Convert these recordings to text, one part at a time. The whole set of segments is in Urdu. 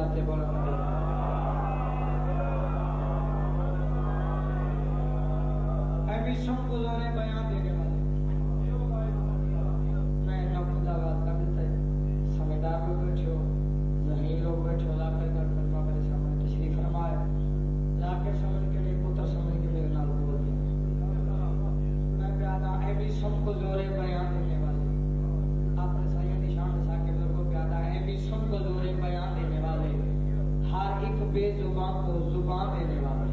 ذات بلند سب کو زورے بیان دینے والے میں خدا بات کر دیتے سمجھدار لوگ بیٹھے ہو ذہین لوگ بیٹھے ہو لا کر کلمہ میرے سامنے تشریف فرمائے لا کے سمجھ کے لیے پتر سمجھ کے میرے نال بول دیا میں پیادا اے بھی سب کو زورے بیان دینے والے اپنے سایہ نشان ساکے بزرگوں پیادا اے بھی سب کو زورے بیان دینے والے ہر ایک بے زبان کو زبان دینے والے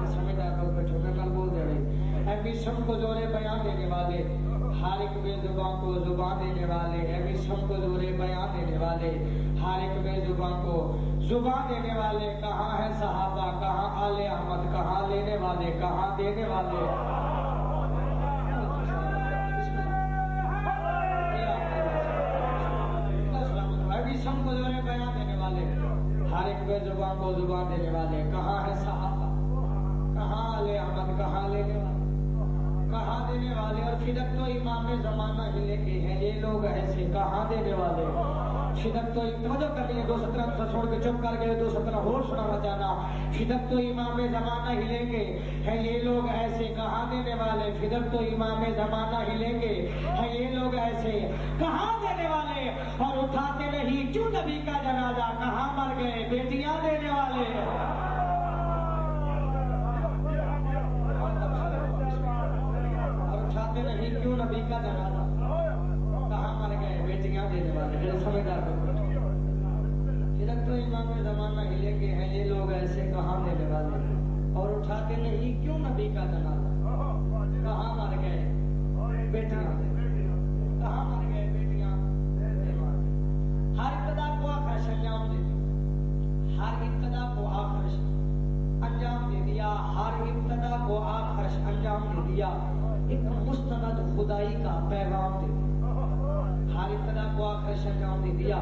سمجھدار لوگ بیٹھے ہو میں نال بول دے رہے اے بھی سب کو زورے بیان دینے والے ہر ایک بے زبان کو زبان دینے والے اے بھی سب کو زورے بیان دینے والے ہر ایک بے زبان کو زبان دینے والے کہاں ہے صحابہ کہاں آل احمد کہاں لینے والے کہاں دینے والے اے بھی سب کو زورے بیان دینے والے ہر ایک بے زبان کو زبان دینے والے کہاں ہے صحابہ کہاں آل احمد کہاں لینے والے کہاں دینے والے اور فدق تو امام زمانہ ہی لے کے ہیں یہ لوگ ایسے کہاں دینے والے فدق تو توجہ کرنی ہے 217 سے چھوڑ کے چپ کر گئے 217 اور سنانا چاہنا فدق تو امام زمانہ ہی لے کے ہیں یہ لوگ ایسے کہاں دینے والے فدق تو امام زمانہ ہی لے کے ہیں یہ لوگ ایسے کہاں دینے والے اور اٹھاتے نہیں کیوں نبی کا جنازہ کہاں مر گئے بیٹیاں دینے والے نہیں کیوں نبی کا جنازہ کہاں مر گئے بیٹیاں دینے والے میرے سمجھدار فدق تو امام زمانہ ہی لے کے ہیں یہ لوگ ایسے کہاں دینے والے اور اٹھاتے نہیں کیوں نبی کا جنازہ کہاں مر گئے بیٹیاں کہاں مر گئے بیٹیاں دینے والے ہر ابتدا کو آخر انجام دے دیا ہر ابتدا کو آخر انجام دے دیا ہر ابتدا کو آخر انجام دے دیا ایک مستند خدائی کا پیغام دے دیا ہر ابتدا کو آخر انجام دے دیا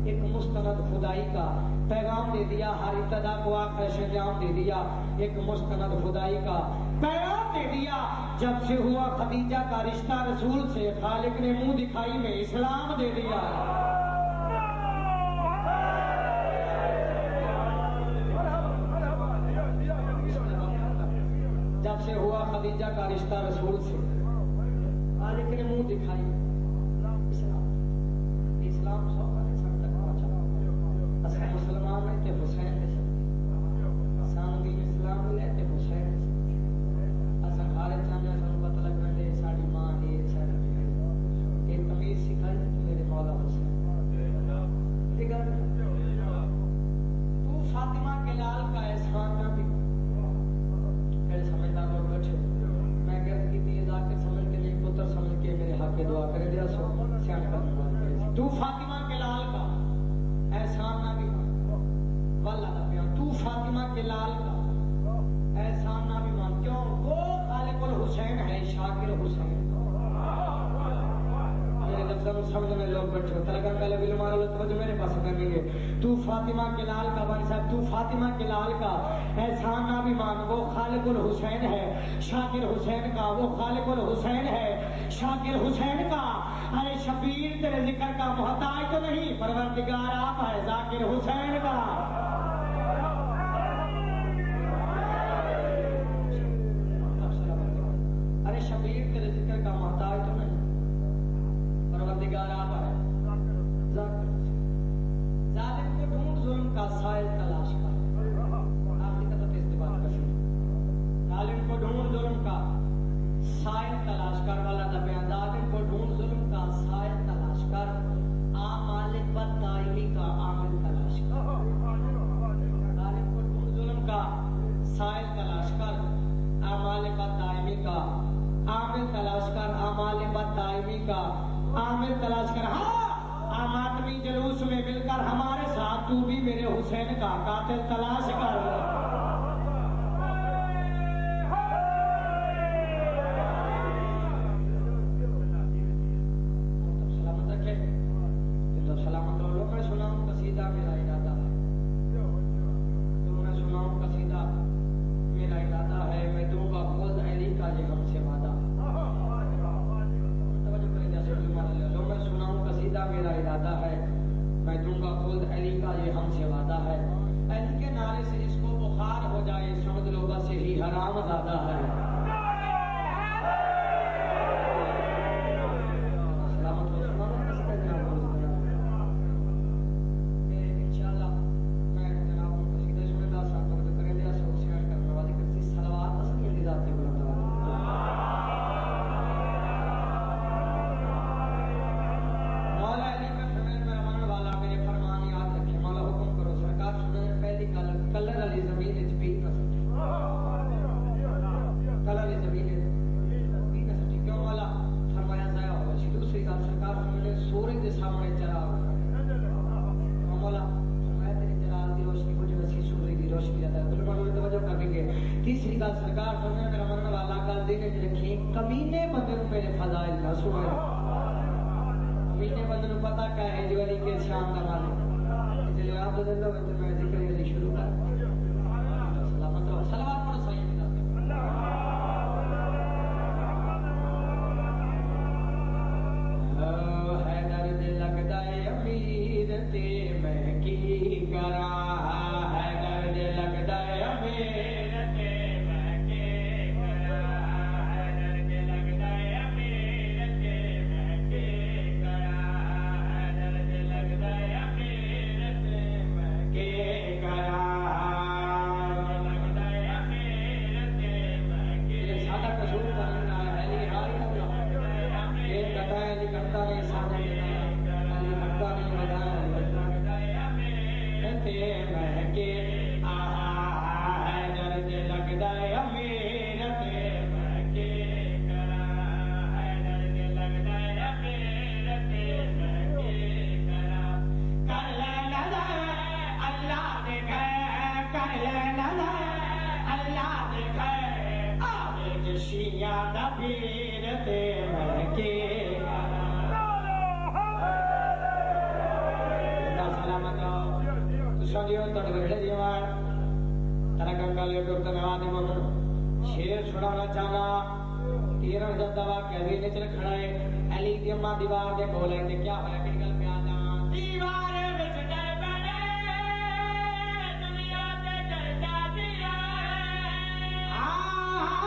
ایک مستند خدائی کا پیغام دے دیا ہر ابتدا کو آخر انجام دے دیا ایک مستند خدائی کا پیغام دے دیا جب سے ہوا خدیجہ کا رشتہ رسول سے خالق نے منہ دکھائی میں اسلام دے دیا جب سے ہوا خدیجہ کا رشتہ رسول سے خالق نے منہ دکھائی اسلام سو کا انسان تک پہنچا اصل مسلمان ہے کہ حسین ہے سان دین اسلام لے کہ حسین ہے اصل خالد چاہنے سن پتہ لگ رہے ساڑی ماں ہے ساڑی ایک تمیز سکھائی تو میرے مولا حسین دیگر تو فاطمہ کے لال کا احسان نہ بھی سمجھدار لوگ بیٹھے میں کہتا کی تھی ذاکر سمجھ کے نہیں پتر سمجھ کے میرے حق کے دعا کرے دیا سو سیان کرنے والی تو فاطمہ کے لال کا احسان نہ بھی مان واللہ نہ بیان تو فاطمہ کے لال کا احسان نہ بھی مان کیوں وہ خالق الحسین ہے شاکر حسین میرے لفظوں سمجھنے لوگ بیٹھے ہو تلقان کا لبی لمارا اللہ توجہ میرے پاس کرنے گے تو فاطمہ کے لال کا بانی صاحب تو فاطمہ کے لال کا احسان نہ بھی مان وہ خالق الحسین ہے شاکر حسین کا وہ خالق الحسین ہے شاکر حسین کا ارے شبیر تیرے ذکر کا محتاج تو نہیں پروردگار آپ ہے ذاکر حسین کا ارے شبیر تیرے ذکر کا محتاج تو نہیں پروردگار آپ ہے ذاکر حسین ظالم کو ڈھونڈ ظلم کا سائل تلاش کر آخری قطعت استعمال کا شروع ظالم کو ڈھونڈ ظلم کا سائل تلاش کر والا دا بیان ظالم کو ڈھونڈ ظلم کا سائل تلاش کر مالک بد دائمی کا عامل تلاش کر ظالم کو ڈھونڈ ظلم کا سائل تلاش کر مالک بد دائمی کا عامل تلاش کر مالک بد دائمی کا عامل تلاش کر ہاں ماتمی جلوس میں مل کر ہمارے ساتھ تو بھی میرے حسین کا قاتل تلاش کر سلامت رکھے تو سلامت رہو میں سناؤں قصیدہ میرا ارادہ ہے تو میں سناؤں قصیدہ میرا ارادہ ہے میں دوں گا خود علی کا یہ ہم سے وعدہ میں سناؤں قصیدہ میرا ارادہ ہے میں دوں گا خود علی کا یہ ہم سے زادہ ہے سلامت ہو سلامت کسکے جناب روز کرا انشاءاللہ میں جناب قصیدہ سنے دا ساتھ وقت کرے دیا سو شیئر کرنے والی کرتی صلوات اصلی علی ذات بلند مولا علی کا فیمن میں رمان والا میرے فرمان یاد رکھے مولا حکم کرو سرکار سنے پہلی کلر علی زمین اچ پی نہ سٹی کلر علی زمین اچ پی نہ سٹی کیوں مولا فرمایا ضائع ہو سی دوسری گل سرکار سنے سورج کے سامنے چراغ مولا فرمایا تیری جلال دی روشنی مجھے وسیع سورج دی روشنی عطا ہے بلکہ نے توجہ کریں گے تیسری گل سرکار سنے میرا من والا گل دین وچ رکھی کمینے بندے نوں میرے فضائل نہ سنے کمینے بندے نوں پتہ کیا ہے جو علی کے شان دا مالک جے آپ دے دو تے میں ذکر علی شروع کر سلامت رہو صلوات پڑھو سیدنا حیدر دل لگدا ہے امیر تے میں کی کراں حیدر دل لگدا ہے امیر تے میں کی کراں حیدر دل لگدا ہے امیر تے میں کی کراں حیدر دل لگدا ہے امیر تے میں کی کراں لگدا ہے امیر تے میں کی سادہ قصور کرنا ہے علی ہائی اللہ یہ کہتا ہے علی کرتا نہیں سامنے علی کرتا نہیں وجہ تے میں کے حیدر دل لگدا ہے امیر تے میں کے کراں حیدر دل لگدا ہے امیر تے میں کے کراں کر لے نظر اللہ دے گھر کر لے نظر اللہ دے گھر آوے جشیاں دا پیر تے میں کے سلامت سنجیو تڑ بیٹھے دیوان ترہ گنگا لے پر تنوادی ممن شیر چھڑانا چاہنا تیرہ جب دوا کہوی نے چل کھڑا ہے علی دی اماں دیوار دے بولے تے کیا ہویا کڑی گل پہ آنا دیوار وچ ڈر بنے دنیا تے ڈر جاتی ہے دیوار وچ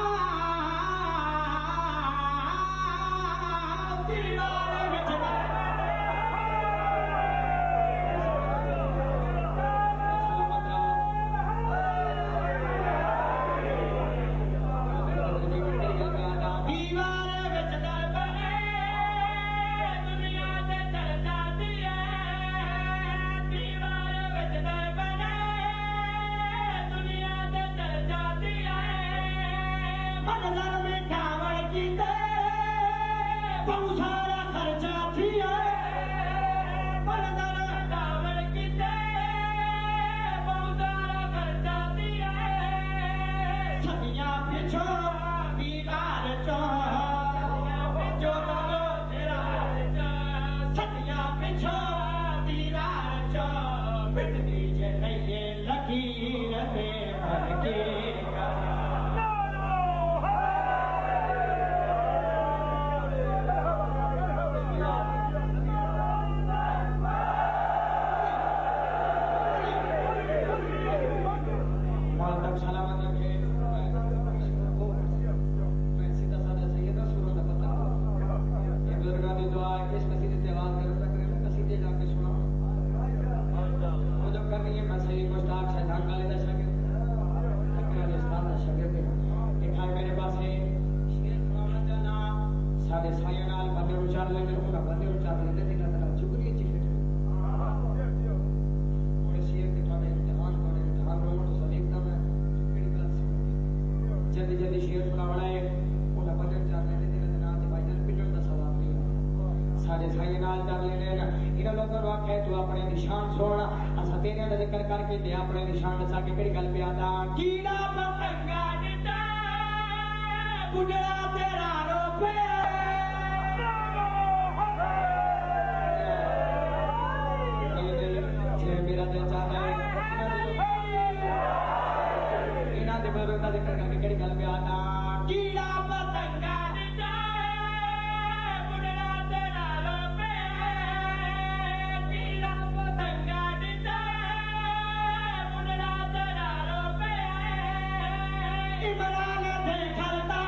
عمران دے کھلتا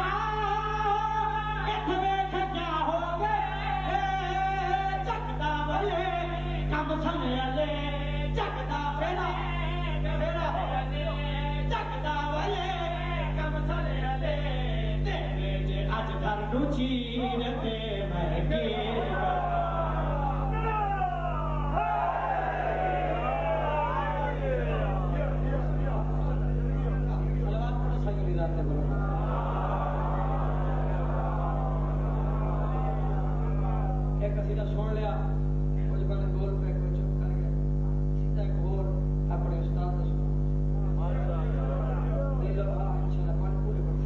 اتنے کھجا ہو گئے چکدا والے کم سمے لے چکدا پھیرا چکدا والے کم سمے لے تیرے جے اج گھر نو چین تے مہنگے ایک قصیدہ سن لیا کچھ بندے گول پہ کوئی چپ کر گیا سیدھا ایک اور اپنے استاد کا سنا یہ لوگ انشاءاللہ پڑھ پورے پڑھ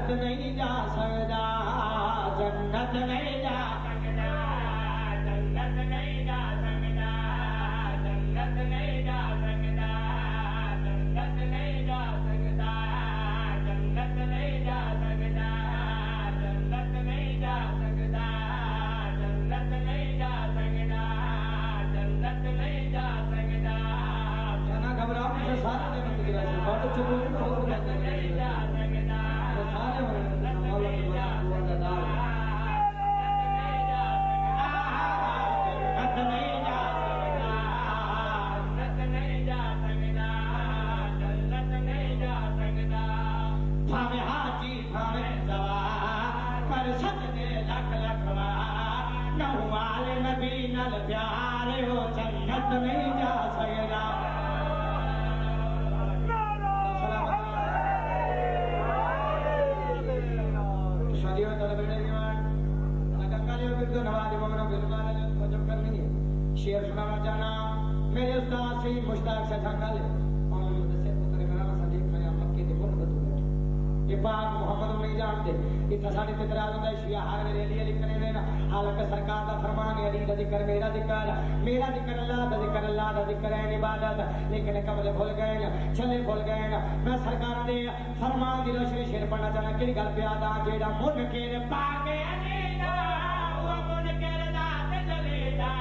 سکتے نہیں جا سکتا جنت نہیں جا سکتا جنت نہیں جا سکتا جنت نہیں جا سکتا جنت نہیں جا سکتا جنت نہیں جا سکتا جنت نہیں جا سکتا جنت نہیں جا سکتا جنت نہیں جا سکتا جنا گھبراؤ سے سارے جنت کی راہ سے بڑھ چکو بہت نہیں جا سکتا سارے مولا کے دعا کا دار جنت نہیں جا سکتا جنت نہیں جا سکتا جنت نہیں جا سکتا بھاوے حاجی بھاوے سوار پر سجدے لکھ لکھوا نہ والے نبی نال پیارے ہو جنت نہیں جا سکتا شیر سنانا چاہنا میرے استاد سے مشتاق سے جھنگا لے اور مدرسے پتر کرانا صدیق میں مکے دے بہت بدو بیٹھے یہ پاک محمد نہیں جانتے اتنا ساڑھے تتراز ہوتا ہے شیعہ ہر میرے علی علی کرنے دینا حالانکہ سرکار دا فرمان ہے علی دا ذکر میرا ذکر اللہ دا ذکر اللہ دا ذکر ہے عبادت لیکن قبل بھول گئے نا چلے بھول گئے نا میں سرکار دے فرمان دی روشنی شیر پڑھنا چاہنا کہ گل پہ آدھا جیڑا من کے پاک علی دا وہ من کے ذات جلی دا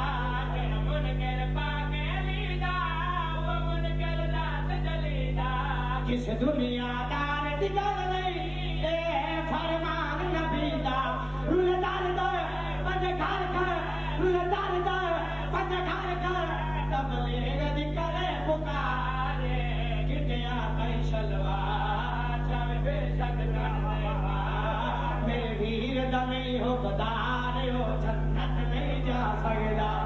کس دنیا دار دل نہیں اے فرمان نبی دا رول دار دا پنج گھر کر رول دار دا پنج گھر کر تبلیغ دی کرے پکارے گٹیا کئی شلوار چاہے بے شک کرنے وار میرے ویر دا نہیں ہو بدار ہو جنت نہیں جا سکتا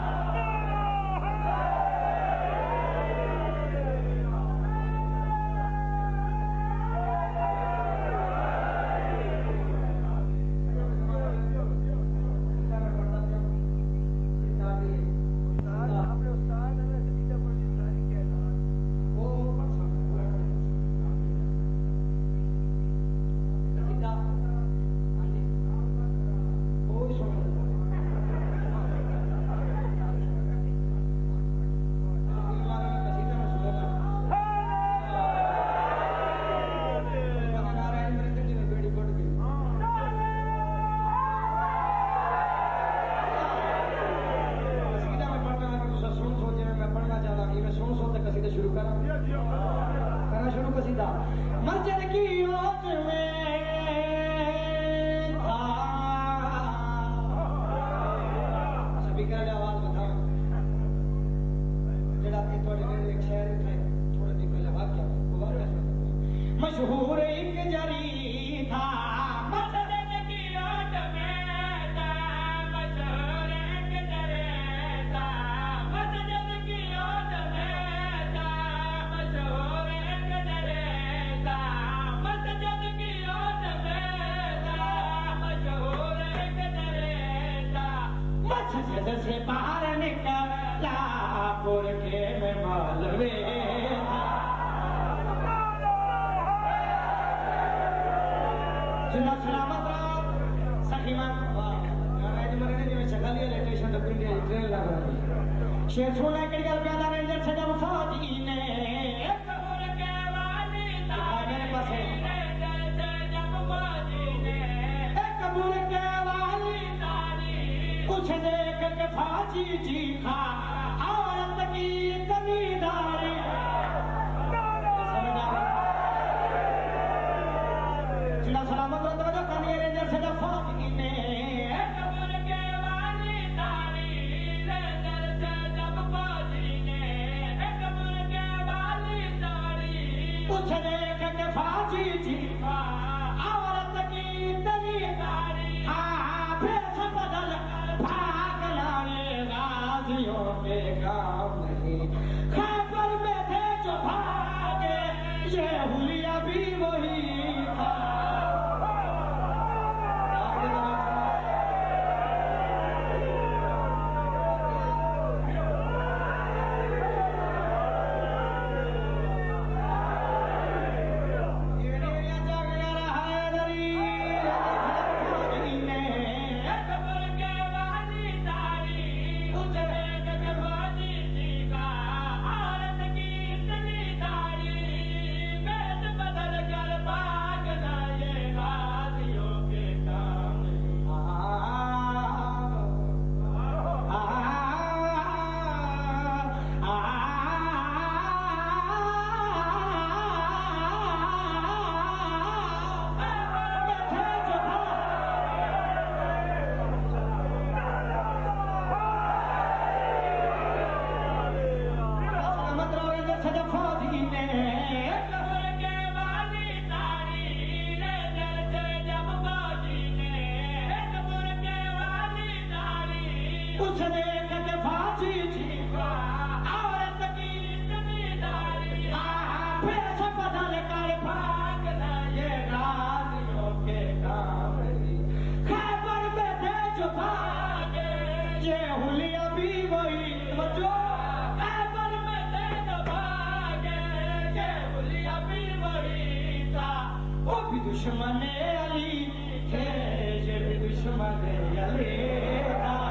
مسجد سے باہر نکلا برقعے میں مولوی جنہ سلامت رات سخیمان راج مرنے جی میں شکل لیا لیٹیشن ڈپن دیا ٹرین لگا شیر سونے کڑی گل پیادا رینجر سے جب فوجی نے میرے پاس ہے کچھ دیکھ کے فاجی چیخا عورت کی کمی داری جنہ سلامت رہا توجہ کرنی رینجر سے جب فوجی نے کچھ دیکھ کے فاجی چیخا عورت کی کمی داری بدل بھاگ لائے غازیوں کے کام نہیں خیبر میں تھے جو بھاگے یہ حلیہ بھی وہی تھا دشمن علی تھے یہ بھی دشمن علی تھا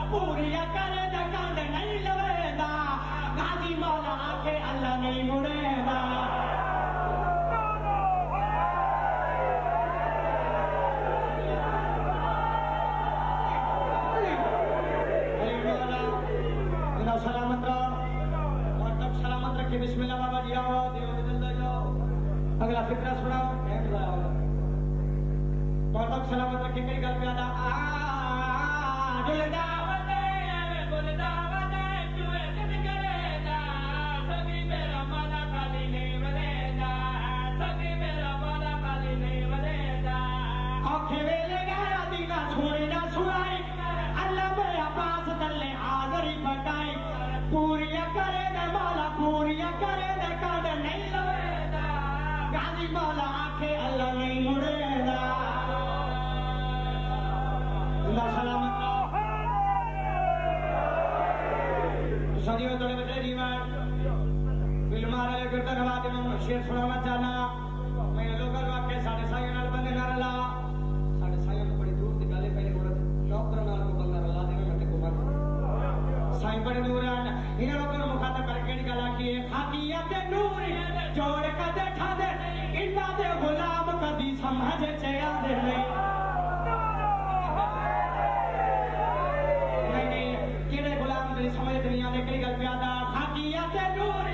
پوری کرے دا کند نہیں لوے دا غازی مولا آکھے اللہ نہیں مڑے دا سلامت رہو اور تب سلامت رکھے بسم اللہ بابا جی آؤ دیو دل دے جاؤ اگلا فکرہ سناؤ اور تب سلامت رکھے کئی گل پیادا دل داوتے بول داوتے چوئے دل کرے دا سبھی میرا مالا خالی نہیں ولے دا سبھی میرا مالا خالی نہیں ولے دا اوکھے ویلے گیا دینا چھوڑی نہ چھوڑائی اللہ میرا پاس دلے آدری بٹائی پوریا کرے دے مولا پوریا کرے دے کاند نہیں لوے دا غازی مولا آکھے اللہ نہیں مڑے دا اللہ سلامت سادیوں توڑے بچے دیوان فلمار علیہ گردہ نوادی میں شیر سنانا چاہنا میں لوگل واقعے ساڑھے سائیوں نال بندے نہ رلا ساڑھے سائیوں کو بڑی دور دکھالے پہلے گوڑت نوکر نال کو بندہ رلا دے میں مٹے کو مر سائیں بڑے دور ہیں انہیں لوگوں نے مخاطب کر کے نکالا کہ خاکیت نور جوڑ کر دیکھا دے انہاں دے غلام کبھی سمجھ چیا دے نہیں کیڑے غلام کبھی سمجھ نہیں آدے کئی گل پیادا خاکیت نور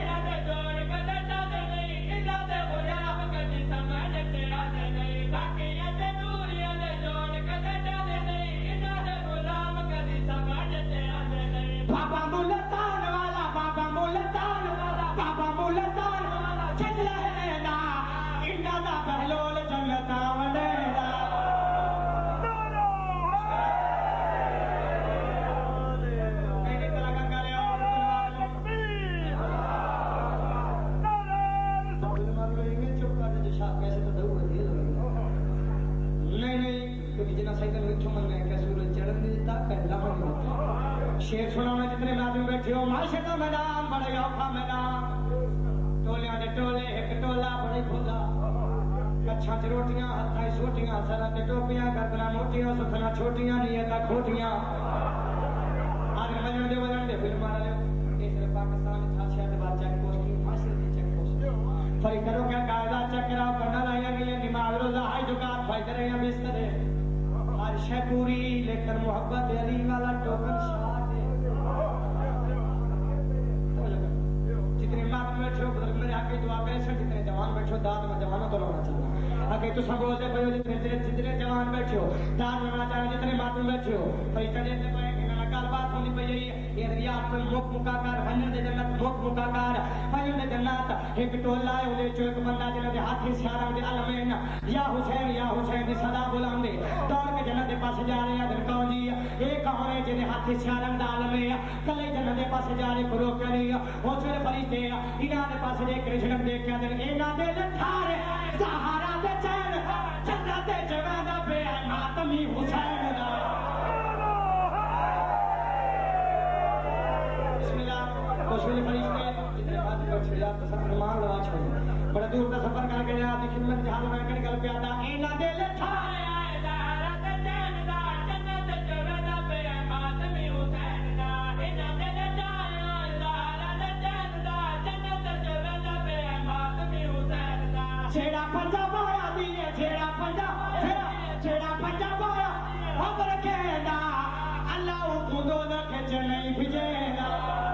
جوڑ کر دیکھا دے انہاں دے غلام کبھی سمجھ چیا دے نہیں خاکیت نور جوڑ کر دیکھا دے انہاں دے غلام کبھی سمجھ چیا دے نہیں بابا ملتان والا بابا ملتان والا بابا ملتان والا چل رہے نا انہاں دا بہلول جنتا وڈے دا نہیں طرح کا کرے اور چپ کر دے شاہ کیسے تو دو دے نہیں کبھی جنا سائیکل وچوں من میں کہ سورج چڑھن نہیں دیتا پہلا نہیں ہوتا شیر سنانا جتنے ناظم بیٹھے ہو معاشرے کا میدان بڑے اوکھا میدان ٹولیاں دے ٹولے ایک ٹولا بڑی کھلا کچھاں چ روٹیاں ہتھاں سوٹیاں سراں تے ٹوپیاں گردناں موٹیاں سکھنا چھوٹیاں نیتاں کھوٹیاں آج وجن دے فلم والے اس پاکستان تھا شہر بعد چیک پوسٹ معاشرے دی چیک پوسٹ فری کرو کیا قاعدہ چیک کرا کرنا لایا گئی نماز روزہ حج زکات فائدہ رہیا بستر ہر شے پوری لیکن محبت علی والا ٹوکن شاہ جتنے مات بیٹھو بزرگ میرے آگے دعا کرے سن جتنے جوان بیٹھو داد میں جوانوں تو رونا چاہیے آگے تو سب بولتے پہو جتنے جوان بیٹھو داد میں رونا چاہیے جتنے مات بیٹھو فرشتہ دیتے پہ انہاں کال بات ہونی پئی یہ ریاض کوئی موک مکا کر ونجن دے جنت موک مکا کر ونجن دے جنت ایک ٹولا ہے اودے چوں ایک بندہ جنہاں دے ہاتھ سیاراں دے علمین یا حسین دی صدا بلان دے دوڑ کے جنت دے پاس جا رہے ہیں دل کون جی ایک کون ہے جنہیں ہاتھ سیاراں دا عالم ہے کلے جنت دے پاس جا رہے کرو کرے او چلے فرشتے انہاں دے پاس دے کے جنت دیکھ کے دل انہاں دے لٹھارے سہارا دے چین جنت دے جواندا بے ماتمی حسین دا کوشش فرشتے جتنے بات بیٹھے یا تصور مان لوا چھوڑ بڑے دور کا سفر کر کے آپ کی خدمت جہاں میں کر گل پیادا اینا دل ٹھائے آئے دارت جان دا جنت جوڑا پہ ماتمی حسین دا اینا دل ٹھائے آئے دارت جان دا جنت جوڑا پہ ماتمی حسین دا چھیڑا پنجا بایا دیے چھیڑا پنجا بایا خبر کے دا اللہ کو دو نہ کھچ نہیں بھجے دا